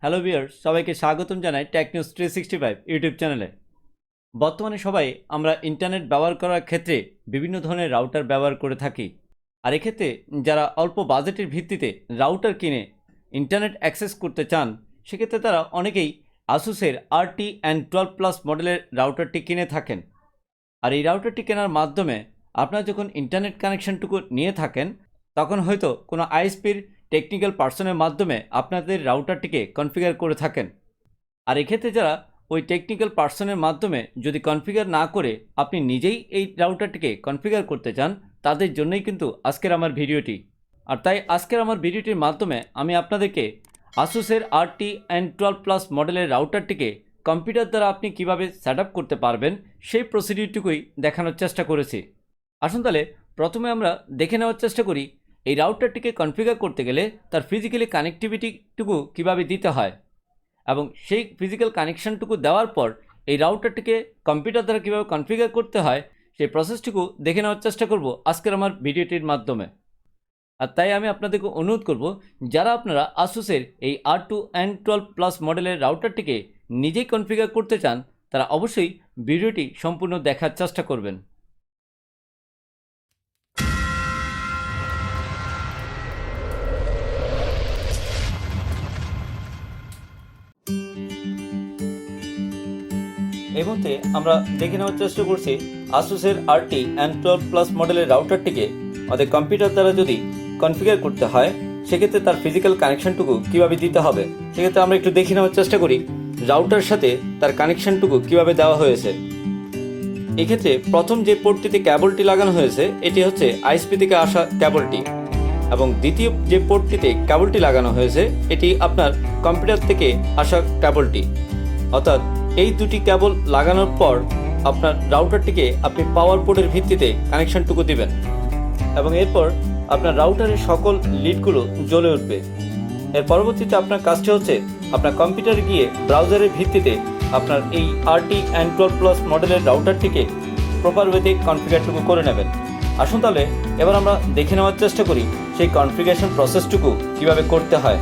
Hello viewers, সবাইকে স্বাগতম জানাই টেক নিউজ 365 ইউটিউব চ্যানেলে। বর্তমানে সবাই আমরা ইন্টারনেট ব্যবহার করার ক্ষেত্রে বিভিন্ন ধরনের রাউটার ব্যবহার করে থাকি। আর এক্ষেত্রে যারা অল্প বাজেটের ভিত্তিতে রাউটার কিনে ইন্টারনেট অ্যাক্সেস করতে চান, সেক্ষেত্রে তারা অনেকেই আসুসের RT-N12 মডেলের রাউটারটি কিনে থাকেন। আর এই রাউটারটি কেনার মাধ্যমে আপনারা যখন ইন্টারনেট কানেকশনটুকু নিয়ে থাকেন, তখন হয়তো কোনো আইএসপির টেকনিক্যাল পার্সনের মাধ্যমে আপনাদের রাউটারটিকে কনফিগার করে থাকেন। আর এক্ষেত্রে যারা ওই টেকনিক্যাল পার্সনের মাধ্যমে যদি কনফিগার না করে আপনি নিজেই এই রাউটারটিকে কনফিগার করতে চান, তাদের জন্যই কিন্তু আজকের আমার ভিডিওটি। আর তাই আজকের আমার ভিডিওটির মাধ্যমে আমি আপনাদেরকে আসুসের RT-N12 মডেলের রাউটারটিকে কম্পিউটার দ্বারা আপনি কিভাবে সেট আপ করতে পারবেন সেই প্রসিডিউরটুকুই দেখানোর চেষ্টা করেছি। আসুন তাহলে প্রথমে আমরা দেখে নেওয়ার চেষ্টা করি এই রাউটারটিকে কনফিগার করতে গেলে তার ফিজিক্যালি কানেক্টিভিটিটুকু কিভাবে দিতে হয়, এবং সেই ফিজিক্যাল কানেকশনটুকু দেওয়ার পর এই রাউটারটিকে কম্পিউটার দ্বারা কীভাবে কনফিগার করতে হয় সেই প্রসেসটুকু দেখে নেওয়ার চেষ্টা করব আজকের আমার ভিডিওটির মাধ্যমে। আর তাই আমি আপনাদেরকে অনুরোধ করব, যারা আপনারা আসুসের এই R2N12 মডেলের রাউটারটিকে নিজেই কনফিগার করতে চান, তারা অবশ্যই ভিডিওটি সম্পূর্ণ দেখার চেষ্টা করবেন। এই মুহূর্তে আমরা দেখে নেওয়ার চেষ্টা করছি আসুসের RT-N12 মডেলের রাউটারটিকে আমাদের কম্পিউটার দ্বারা যদি কনফিগার করতে হয়, সেক্ষেত্রে তার ফিজিক্যাল কানেকশনটুকু কীভাবে দিতে হবে। সেক্ষেত্রে আমরা একটু দেখে নেওয়ার চেষ্টা করি রাউটার সাথে তার কানেকশনটুকু কীভাবে দেওয়া হয়েছে। এক্ষেত্রে প্রথম যে পোর্টটিতে কেবলটি লাগানো হয়েছে এটি হচ্ছে আইএসপি থেকে আসা কেবলটি, এবং দ্বিতীয় যে পোর্টটিতে কেবলটি লাগানো হয়েছে এটি আপনার কম্পিউটার থেকে আসা কেবলটি। অর্থাৎ এই দুটি কেবল লাগানোর পর আপনার রাউটারটিকে আপনি পাওয়ার পোর্টের ভিত্তিতে কানেকশনটুকু দিবেন, এবং এরপর আপনার রাউটারের সকল লিডগুলো জ্বলে উঠবে। এর পরবর্তীতে আপনার কাজটি হচ্ছে আপনার কম্পিউটারে গিয়ে ব্রাউজারের ভিত্তিতে আপনার এই RT-N12 মডেলের রাউটারটিকে প্রপার ওয়েতে কনফিগারটুকু করে নেবেন। আসুন তাহলে এবার আমরা দেখে নেওয়ার চেষ্টা করি সেই কনফিগারেশন প্রসেসটুকু কীভাবে করতে হয়।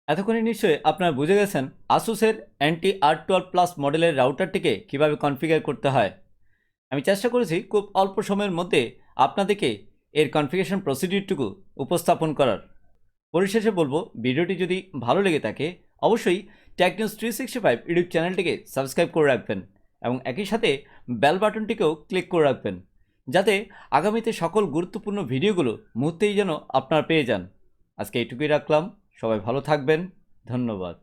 এতক্ষণে নিশ্চয়ই আপনারা বুঝে গেছেন আসুসের NT-R12+ মডেলের রাউটারটিকে কিভাবে কনফিগার করতে হয়। আমি চেষ্টা করেছি খুব অল্প সময়ের মধ্যে আপনাদেরকে এর কনফিগারেশন প্রসিডিউরটুকু উপস্থাপন করার। পরিশেষে বলবো, ভিডিওটি যদি ভালো লেগে থাকে অবশ্যই টেকনিউজ 365 ইউটিউব চ্যানেলটিকে সাবস্ক্রাইব করে রাখবেন এবং একই সাথে বেল বাটনটিকেও ক্লিক করে রাখবেন, যাতে আগামীতে সকল গুরুত্বপূর্ণ ভিডিওগুলো মুহূর্তেই যেন আপনারা পেয়ে যান। আজকে এইটুকুই রাখলাম। সবাই ভালো থাকবেন। ধন্যবাদ।